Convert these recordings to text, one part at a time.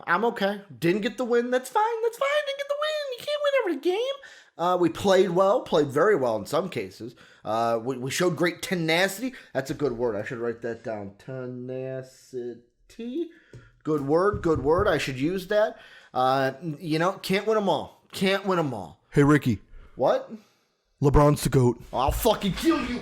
I'm okay. Didn't get the win. That's fine. That's fine. Didn't get the win. You can't win every game. We played well, played very well in some cases. We showed great tenacity. That's a good word. I should write that down. Tenacity. Good word. Good word. I should use that. Can't win them all. Can't win them all. Hey, Ricky. What? LeBron's the GOAT. I'll fucking kill you.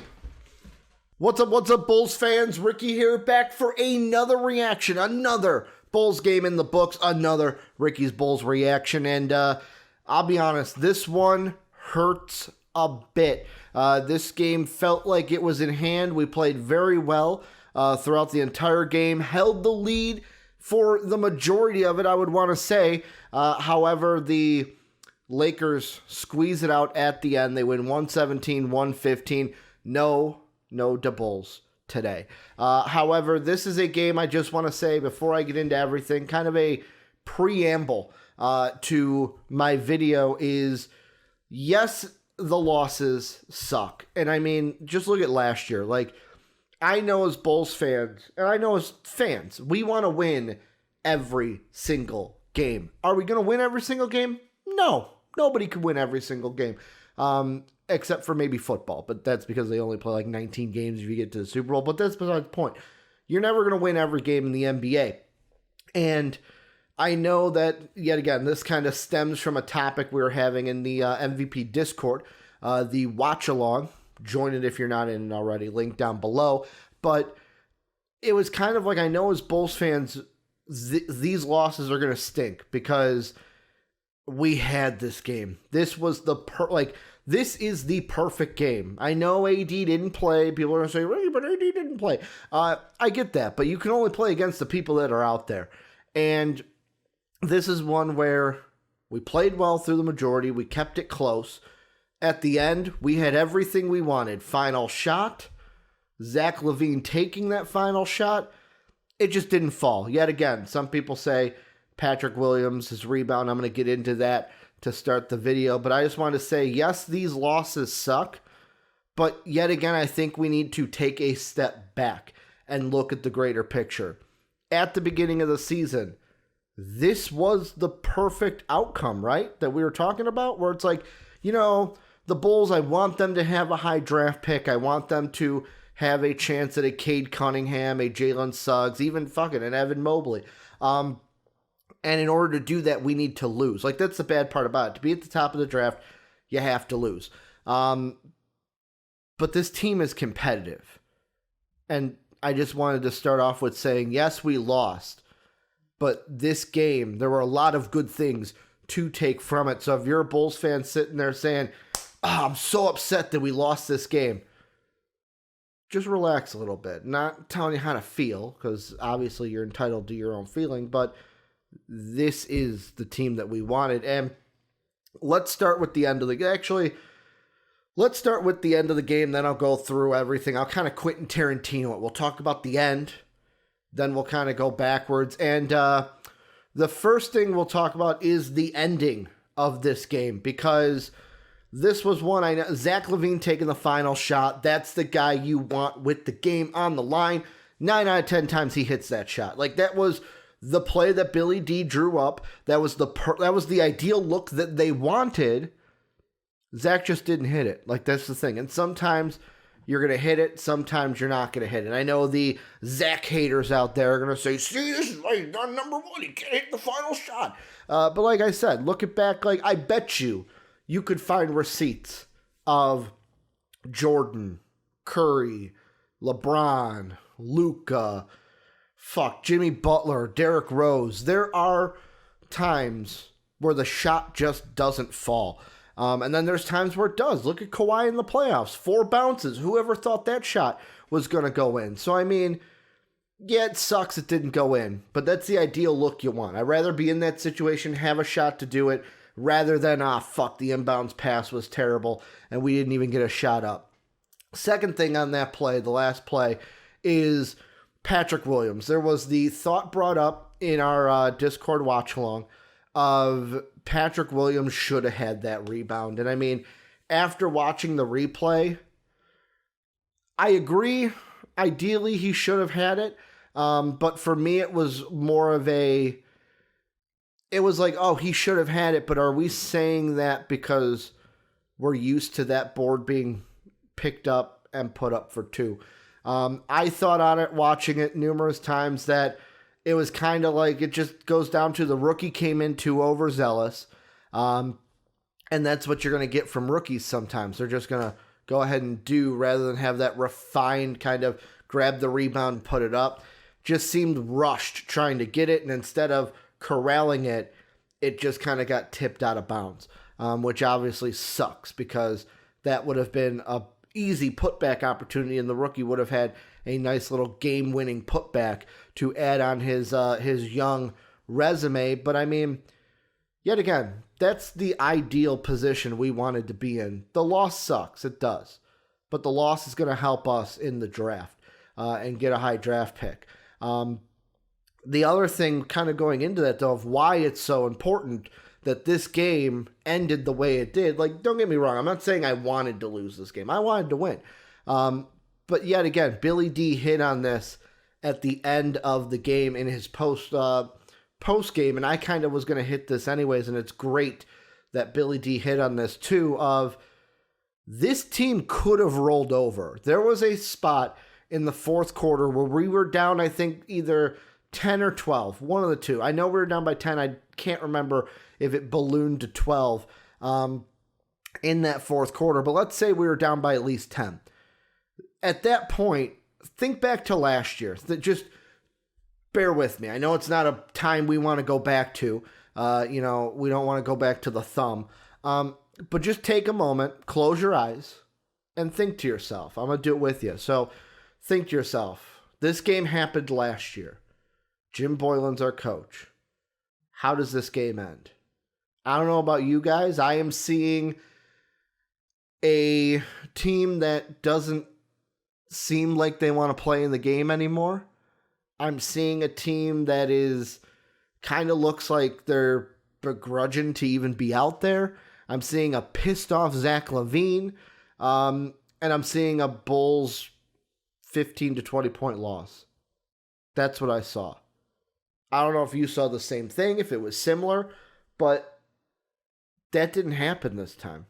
What's up, Bulls fans? Ricky here, back for another reaction. Another Bulls game in the books. Another Ricky's Bulls reaction. And I'll be honest, this one hurts a bit. This game felt like it was in hand. We played very well throughout the entire game. Held the lead for the majority of it, I would want to say. However, the Lakers squeeze it out at the end. They win 117-115. No Bulls today. However, this is a game I just want to say before I get into everything, kind of a preamble to my video is, yes, the losses suck. And I mean, just look at last year. Like, I know as Bulls fans, and I know as fans, we want to win every single game. Are we going to win every single game? No. Nobody could win every single game. Except for maybe football, but that's because they only play like 19 games if you get to the Super Bowl. But that's beside the point. You're never going to win every game in the NBA. And I know that, yet again, this kind of stems from a topic we were having in the MVP Discord, the watch-along. Join it if you're not in it already, link down below. But it was kind of like, I know as Bulls fans, these losses are going to stink because we had this game. This was this is the perfect game. I know AD didn't play. People are going to say, "Really, but AD didn't play." I get that, but you can only play against the people that are out there. And this is one where we played well through the majority. We kept it close. At the end, we had everything we wanted. Final shot. Zach LaVine taking that final shot. It just didn't fall. Yet again, some people say Patrick Williams, his rebound. I'm going to get into that to start the video. But I just want to say, yes, these losses suck. But yet again, I think we need to take a step back and look at the greater picture. At the beginning of the season, this was the perfect outcome, right? That we were talking about, where it's like, the Bulls, I want them to have a high draft pick. I want them to have a chance at a Cade Cunningham, a Jalen Suggs, even fucking an Evan Mobley. And in order to do that, we need to lose. Like, that's the bad part about it. To be at the top of the draft, you have to lose. But this team is competitive. And I just wanted to start off with saying, yes, we lost. But this game, there were a lot of good things to take from it. So if you're a Bulls fan sitting there saying, I'm so upset that we lost this game, just relax a little bit. Not telling you how to feel, because obviously you're entitled to your own feeling, but this is the team that we wanted. And let's start with the end of the let's start with the end of the game, then I'll go through everything. I'll kind of Quentin Tarantino it. We'll talk about the end, then we'll kind of go backwards. And the first thing we'll talk about is the ending of this game, because this was one I know. Zach LaVine taking the final shot. That's the guy you want with the game on the line. 9 out of 10 times he hits that shot. Like, that was the play that Billy D drew up. That was the ideal look that they wanted. Zach just didn't hit it. Like, that's the thing. And sometimes you're going to hit it. Sometimes you're not going to hit it. And I know the Zach haters out there are going to say, see, this is why he's not number one. He can't hit the final shot. But like I said, look it back. Like, I bet you could find receipts of Jordan, Curry, LeBron, Luka, Jimmy Butler, Derrick Rose. There are times where the shot just doesn't fall. And then there's times where it does. Look at Kawhi in the playoffs. 4 bounces. Whoever thought that shot was going to go in? So, I mean, yeah, it sucks it didn't go in. But that's the ideal look you want. I'd rather be in that situation, have a shot to do it, rather than, the inbounds pass was terrible, and we didn't even get a shot up. Second thing on that play, the last play, is Patrick Williams. There was the thought brought up in our Discord watch-along of Patrick Williams should have had that rebound. And I mean, after watching the replay, I agree. Ideally, he should have had it. But for me, it was more of a, it was like, oh, he should have had it, but are we saying that because we're used to that board being picked up and put up for 2? I thought on it, watching it numerous times, that it was kind of like it just goes down to the rookie came in too overzealous. And that's what you're going to get from rookies sometimes. They're just going to go ahead and do rather than have that refined kind of grab the rebound and put it up. Just seemed rushed trying to get it, and instead of corralling it, it just kind of got tipped out of bounds, which obviously sucks because that would have been a easy putback opportunity, and the rookie would have had a nice little game-winning putback to add on his young resume. But I mean, yet again, that's the ideal position we wanted to be in. The loss sucks, it does, but the loss is going to help us in the draft and get a high draft pick. The other thing kind of going into that, though, of why it's so important that this game ended the way it did. Like, don't get me wrong. I'm not saying I wanted to lose this game. I wanted to win. But yet again, Billy D hit on this at the end of the game in his post game, and I kind of was going to hit this anyways, and it's great that Billy D hit on this too, of this team could have rolled over. There was a spot in the fourth quarter where we were down, I think, either 10 or 12, one of the two. I know we were down by 10. I can't remember if it ballooned to 12 in that fourth quarter, but let's say we were down by at least 10. At that point, think back to last year. Just bear with me. I know it's not a time we want to go back to. We don't want to go back to the thumb. But just take a moment, close your eyes, and think to yourself. I'm going to do it with you. So think to yourself, this game happened last year. Jim Boylan's our coach. How does this game end? I don't know about you guys. I am seeing a team that doesn't seem like they want to play in the game anymore. I'm seeing a team that is kind of looks like they're begrudging to even be out there. I'm seeing a pissed off Zach LaVine. And I'm seeing a Bulls 15 to 20 point loss. That's what I saw. I don't know if you saw the same thing, if it was similar, but that didn't happen this time.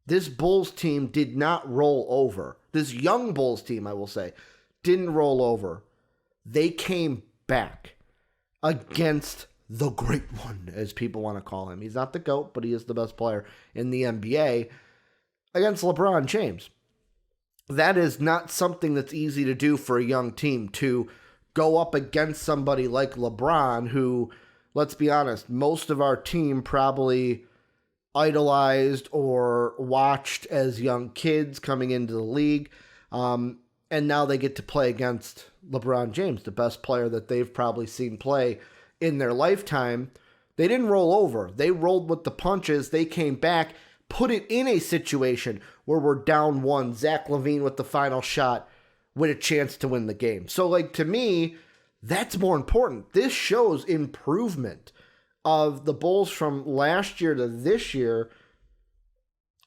This Bulls team did not roll over. This young Bulls team, I will say, didn't roll over. They came back against the great one, as people want to call him. He's not the GOAT, but he is the best player in the NBA, against LeBron James. That is not something that's easy to do for a young team, to go up against somebody like LeBron, who, let's be honest, most of our team probably idolized or watched as young kids coming into the league. And now they get to play against LeBron James, the best player that they've probably seen play in their lifetime. They didn't roll over. They rolled with the punches. They came back, put it in a situation where we're down one. Zach LaVine with the final shot with a chance to win the game. So, like, to me, that's more important. This shows improvement of the Bulls from last year to this year.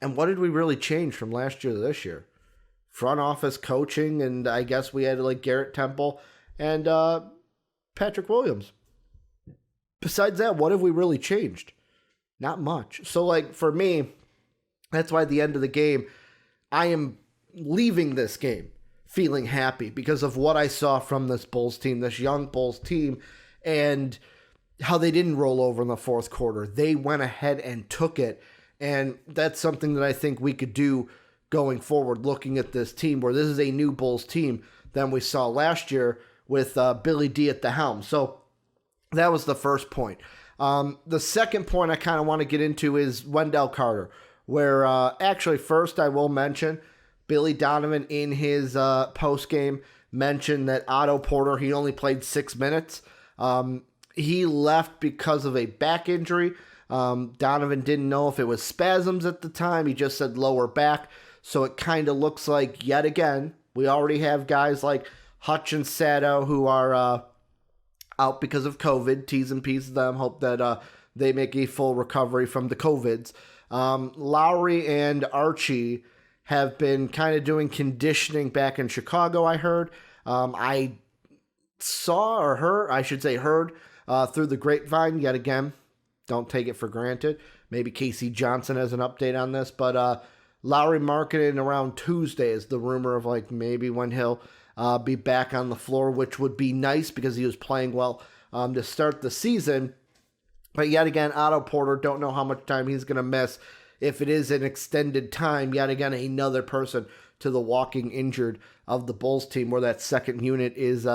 And what did we really change from last year to this year? Front office coaching, and I guess we had like Garrett Temple and Patrick Williams. Besides that, what have we really changed? Not much. So, like, for me, that's why at the end of the game, I am leaving this game feeling happy because of what I saw from this Bulls team, this young Bulls team, and how they didn't roll over in the fourth quarter. They went ahead and took it, and that's something that I think we could do going forward, looking at this team, where this is a new Bulls team than we saw last year with Billy D at the helm. So that was the first point. The second point I kind of want to get into is Wendell Carter, where actually first I will mention Billy Donovan in his post-game mentioned that Otto Porter, he only played 6 minutes. He left because of a back injury. Donovan didn't know if it was spasms at the time. He just said lower back. So it kind of looks like, yet again, we already have guys like Hutch and Sato who are out because of COVID. T's and P's to them. Hope that they make a full recovery from the COVIDs. Lowry and Archie have been kind of doing conditioning back in Chicago, I heard. I saw or heard, I should say heard, through the grapevine, yet again, don't take it for granted. Maybe Casey Johnson has an update on this, but Lowry Markkanen around Tuesday is the rumor of like maybe when he'll be back on the floor, which would be nice because he was playing well to start the season. But yet again, Otto Porter, don't know how much time he's going to miss. If it is an extended time, yet again, another person to the walking injured of the Bulls team, where that second unit is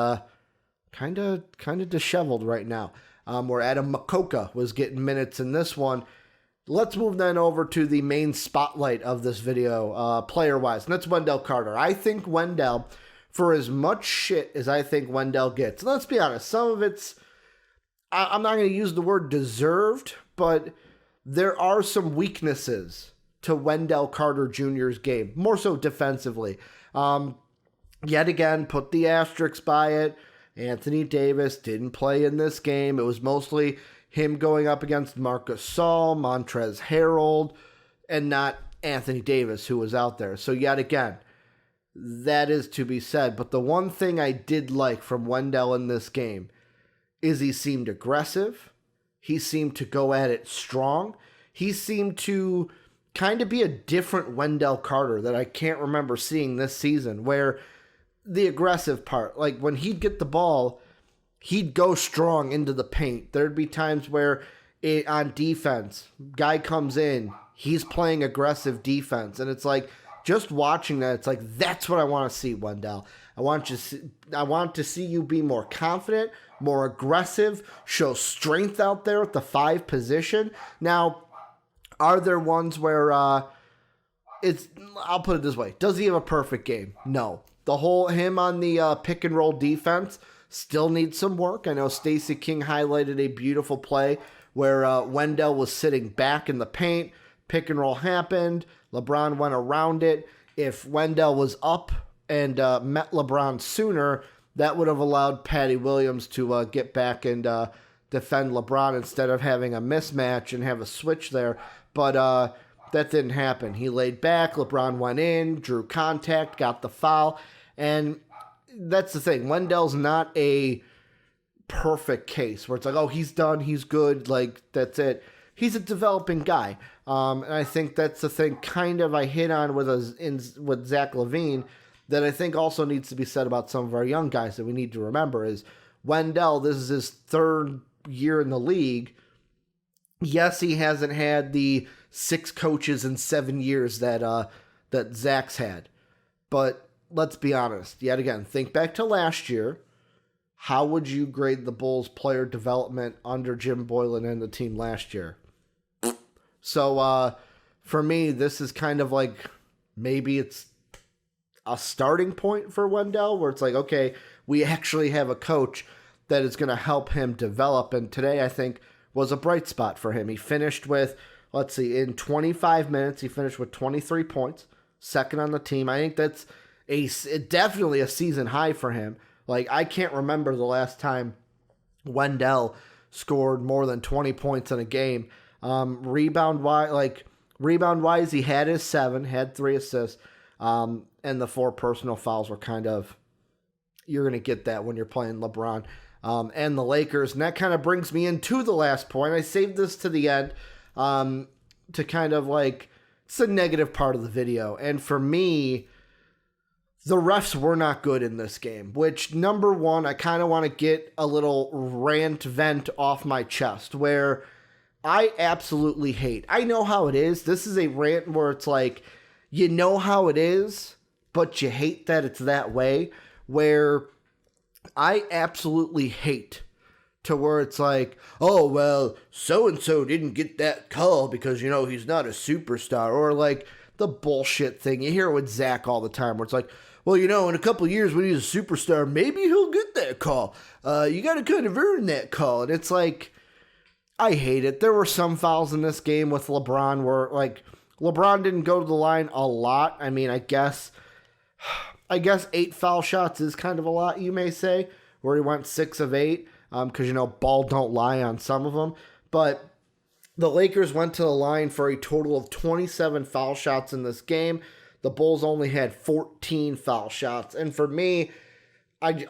kind of disheveled right now. Where Adam Makoka was getting minutes in this one. Let's move then over to the main spotlight of this video, player-wise, and that's Wendell Carter. I think Wendell, for as much shit as I think Wendell gets, and let's be honest, some of it's, I'm not going to use the word deserved, but there are some weaknesses to Wendell Carter Jr.'s game, more so defensively. Yet again, put the asterisks by it. Anthony Davis didn't play in this game. It was mostly him going up against Marc Gasol, Montrezl Harrell, and not Anthony Davis, who was out there. So yet again, that is to be said. But the one thing I did like from Wendell in this game is he seemed aggressive. He seemed to go at it strong. He seemed to kind of be a different Wendell Carter that I can't remember seeing this season, where the aggressive part, like when he'd get the ball, he'd go strong into the paint. There'd be times where on defense, guy comes in, he's playing aggressive defense. And it's like, just watching that, it's like, that's what I want to see, Wendell. I want to see you be more confident, more aggressive, show strength out there at the 5 position. Now, are there ones where I'll put it this way. Does he have a perfect game? No. Him on the pick and roll defense still needs some work. I know Stacey King highlighted a beautiful play where Wendell was sitting back in the paint. Pick and roll happened. LeBron went around it. If Wendell was up and met LeBron sooner, that would have allowed Patty Williams to get back and defend LeBron instead of having a mismatch and have a switch there. But that didn't happen. He laid back. LeBron went in, drew contact, got the foul. And that's the thing. Wendell's not a perfect case where it's like, oh, he's done, he's good, like, that's it. He's a developing guy. And I think that's the thing kind of I hit on with Zach LaVine that I think also needs to be said about some of our young guys that we need to remember is Wendell, this is his 3rd year in the league. Yes, he hasn't had the 6 coaches in 7 years that Zach's had. But let's be honest. Yet again, think back to last year. How would you grade the Bulls' player development under Jim Boylan and the team last year? So for me, this is kind of like maybe it's a starting point for Wendell where it's like, okay, we actually have a coach that is going to help him develop. And today, I think, was a bright spot for him. He finished with, let's see, in 25 minutes, he finished with 23 points, second on the team. I think that's definitely a season high for him. Like, I can't remember the last time Wendell scored more than 20 points in a game. Rebound-wise, he had his 7, had 3 assists, and the 4 personal fouls were kind of, you're going to get that when you're playing LeBron and the Lakers. And that kind of brings me into the last point. I saved this to the end to kind of like, it's the negative part of the video. And for me, the refs were not good in this game, which, number one, I kind of want to get a little vent off my chest, where I absolutely hate. I know how it is. This is a rant where it's like, you know how it is, but you hate that it's that way, where I absolutely hate to where it's like, oh, well, so-and-so didn't get that call because, you know, he's not a superstar, or like the bullshit thing. You hear it with Zach all the time where it's like, well, you know, in a couple of years when he's a superstar, maybe he'll get that call. You got to kind of earn that call. And it's like, I hate it. There were some fouls in this game with LeBron where, like, LeBron didn't go to the line a lot. I mean, I guess 8 foul shots is kind of a lot, you may say, where he went 6 of 8, because, you know, ball don't lie on some of them. But the Lakers went to the line for a total of 27 foul shots in this game. The Bulls only had 14 foul shots. And for me, I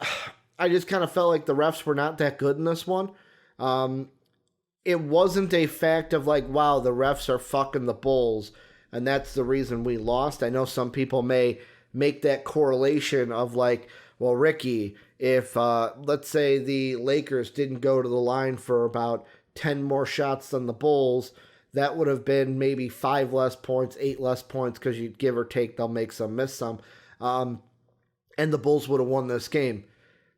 just kind of felt like the refs were not that good in this one. It wasn't a fact of like, wow, the refs are fucking the Bulls, and that's the reason we lost. I know some people may make that correlation of like, well, Ricky, if let's say the Lakers didn't go to the line for about 10 more shots than the Bulls, that would have been maybe 5 less points, 8 less points, because you give or take, they'll make some, miss some. And the Bulls would have won this game.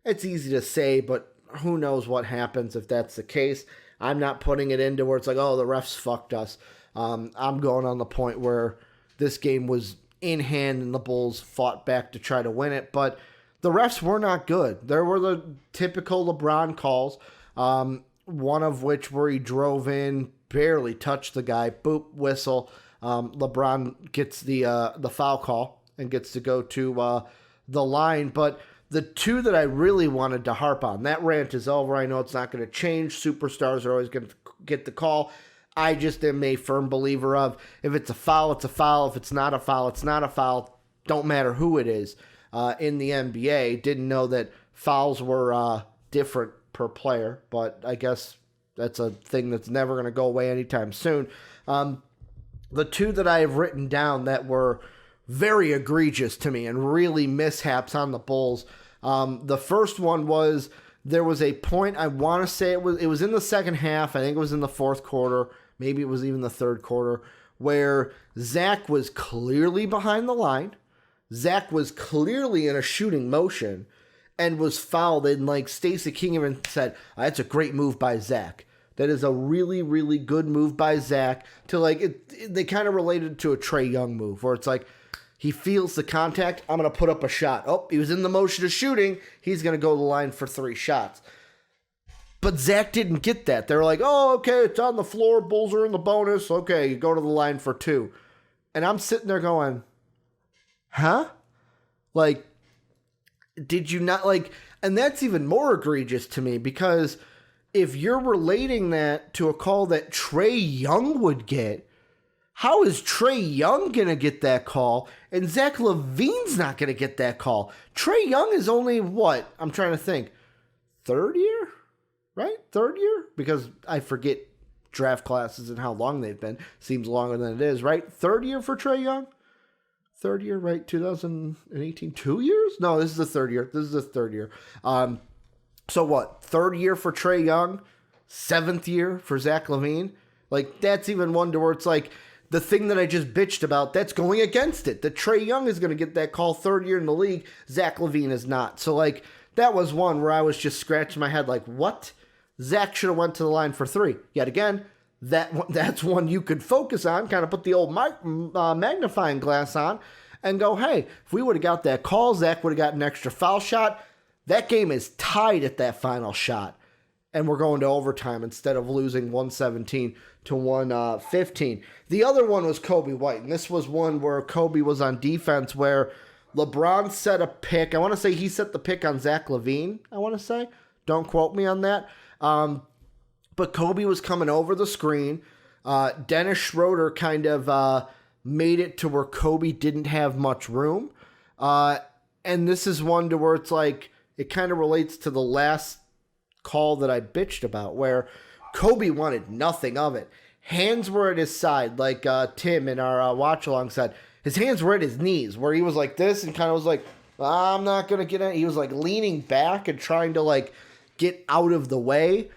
It's easy to say, but who knows what happens if that's the case. I'm not putting it into where it's like, oh, the refs fucked us. I'm going on the point where this game was in hand and the Bulls fought back to try to win it. But the refs were not good. There were the typical LeBron calls, one of which where he drove in, barely touched the guy, boop, whistle. LeBron gets the foul call and gets to go to the line. But the two that I really wanted to harp on, that rant is over. I know it's not going to change. Superstars are always going to get the call. I just am a firm believer of if it's a foul, it's a foul. If it's not a foul, it's not a foul. Don't matter who it is. In the NBA, didn't know that fouls were different per player, but I guess that's a thing that's never going to go away anytime soon. The two that I have written down that were very egregious to me and really mishaps on the Bulls. The first one was there was a point, I want to say it was in the second half. I think it was in the fourth quarter. Maybe it was even the third quarter, where Zach was clearly behind the line. Zach was clearly in a shooting motion and was fouled. And like Stacey King even said, that's a great move by Zach. That is a really, really good move by Zach. To like they kind of related to a Trae Young move where it's like, he feels the contact. I'm going to put up a shot. Oh, he was in the motion of shooting. He's going to go to the line for 3 shots. But Zach didn't get that. They're like, oh, okay, it's on the floor. Bulls are in the bonus. Okay, you go to the line for 2. And I'm sitting there going, huh? Like, did you not like... And that's even more egregious to me because if you're relating that to a call that Trae Young would get, how is Trae Young going to get that call and Zach LaVine's not going to get that call? Trae Young is only what? I'm trying to think. Third year? Right? Third year? Because I forget draft classes and how long they've been. Seems longer than it is, right? Third year for Trae Young? Third year, right? 2018? 2 years? No, this is the third year. This is the third year. So what? Third year for Trae Young? 7th year for Zach LaVine? Like, that's even one to where it's like, the thing that I just bitched about, that's going against it. That Trae Young is going to get that call 3rd year in the league. Zach LaVine is not. So, like, that was one where I was just scratching my head like, what? Zach should have went to the line for 3. Yet again, that's one you could focus on, kind of put the old magnifying glass on and go, hey, if we would have got that call, Zach would have got an extra foul shot. That game is tied at that final shot. And we're going to overtime instead of losing 117 to 115. The other one was Kobe White, and this was one where Kobe was on defense where LeBron set a pick. I want to say he set the pick on Zach LaVine, I want to say. Don't quote me on that. But Kobe was coming over the screen. Dennis Schroeder kind of made it to where Kobe didn't have much room. And this is one to where it's like, it kind of relates to the last call that I bitched about where Kobe wanted nothing of it. Hands were at his side, like Tim in our watch along said. His hands were at his knees, where he was like this and kind of was like, I'm not going to get it. He was like leaning back and trying to like get out of the way.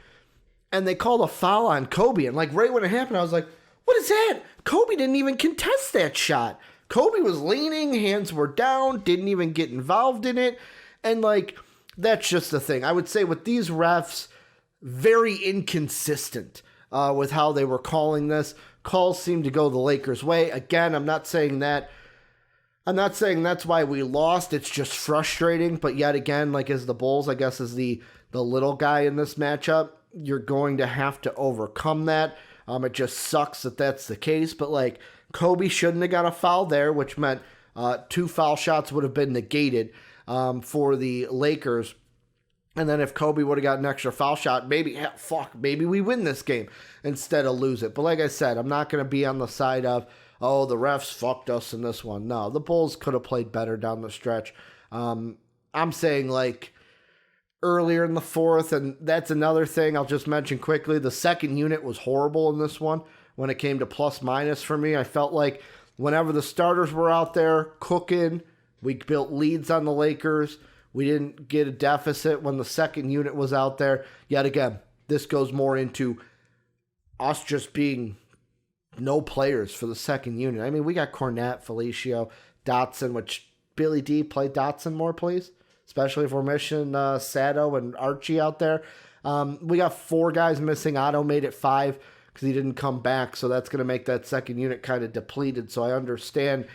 And they called a foul on Kobe. And like right when it happened, I was like, what is that? Kobe didn't even contest that shot. Kobe was leaning, hands were down, didn't even get involved in it. And like, that's just the thing. I would say with these refs, very inconsistent with how they were calling this. Calls seem to go the Lakers' way. Again, I'm not saying that. I'm not saying that's why we lost. It's just frustrating. But yet again, like as the Bulls, I guess, is the little guy in this matchup, you're going to have to overcome that. It just sucks that that's the case. But like Kobe shouldn't have got a foul there, which meant 2 foul shots would have been negated for the Lakers. And then if Kobe would have got an extra foul shot, maybe we win this game instead of lose it. But like I said, I'm not going to be on the side of, oh, the refs fucked us in this one. No, the Bulls could have played better down the stretch. I'm saying like earlier in the fourth, and that's another thing I'll just mention quickly. The second unit was horrible in this one when it came to plus minus for me. I felt like whenever the starters were out there cooking, we built leads on the Lakers. We didn't get a deficit when the second unit was out there. Yet again, this goes more into us just being no players for the second unit. I mean, we got Cornette, Felicio, Dotson, which Billy D, play Dotson more, please. Especially if we're missing Sato and Archie out there. We got 4 guys missing. Otto made it 5 because he didn't come back. So that's going to make that second unit kind of depleted. So I understand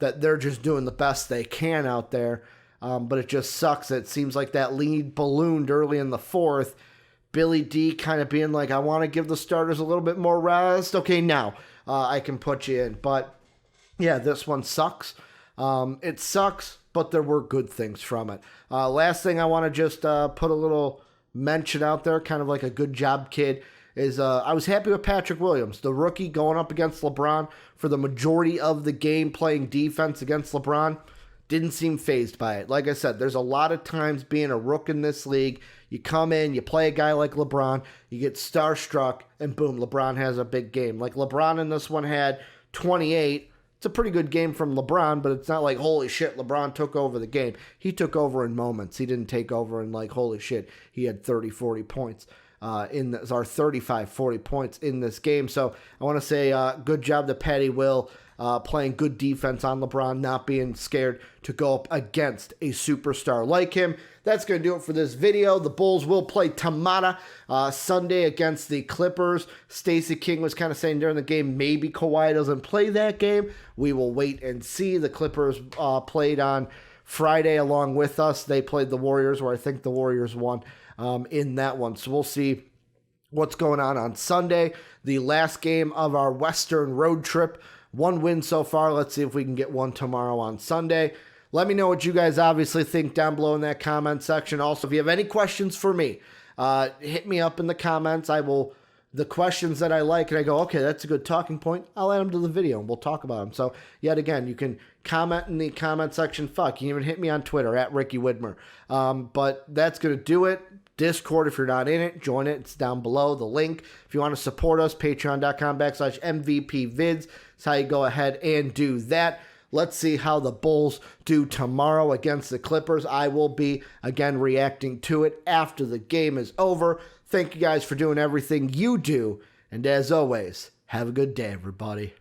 that they're just doing the best they can out there. But it just sucks. It seems like that lead ballooned early in the fourth. Billy D kind of being like, I want to give the starters a little bit more rest. Okay, now I can put you in. But yeah, this one sucks. It sucks, but there were good things from it. Last thing I want to just put a little mention out there, kind of like a good job kid, is I was happy with Patrick Williams, the rookie going up against LeBron for the majority of the game, playing defense against LeBron. Didn't seem fazed by it. Like I said, there's a lot of times being a rook in this league, you come in, you play a guy like LeBron, you get starstruck, and boom, LeBron has a big game. Like LeBron in this one had 28. It's a pretty good game from LeBron, but it's not like, holy shit, LeBron took over the game. He took over in moments. He didn't take over in like, holy shit, he had 30, 40 points. Our 35, 40 points in this game. So I want to say good job to Patty Will, playing good defense on LeBron, not being scared to go up against a superstar like him. That's going to do it for this video. The Bulls will play Tamata Sunday against the Clippers. Stacey King was kind of saying during the game, maybe Kawhi doesn't play that game. We will wait and see. The Clippers played on Friday along with us. They played the Warriors, where I think the Warriors won in that one. So we'll see what's going on Sunday. The last game of our Western road trip. 1 win so far. Let's see if we can get one tomorrow on Sunday. Let me know what you guys obviously think down below in that comment section. Also, if you have any questions for me, hit me up in the comments. The questions that I like, and I go, okay, that's a good talking point, I'll add them to the video, and we'll talk about them. So, yet again, you can comment in the comment section. You can even hit me on Twitter, at Ricky Widmer. But that's going to do it. Discord, if you're not in it, join it. It's down below, the link. If you want to support us, patreon.com/MVPvids. That's how you go ahead and do that. Let's see how the Bulls do tomorrow against the Clippers. I will be, again, reacting to it after the game is over. Thank you guys for doing everything you do. And as always, have a good day, everybody.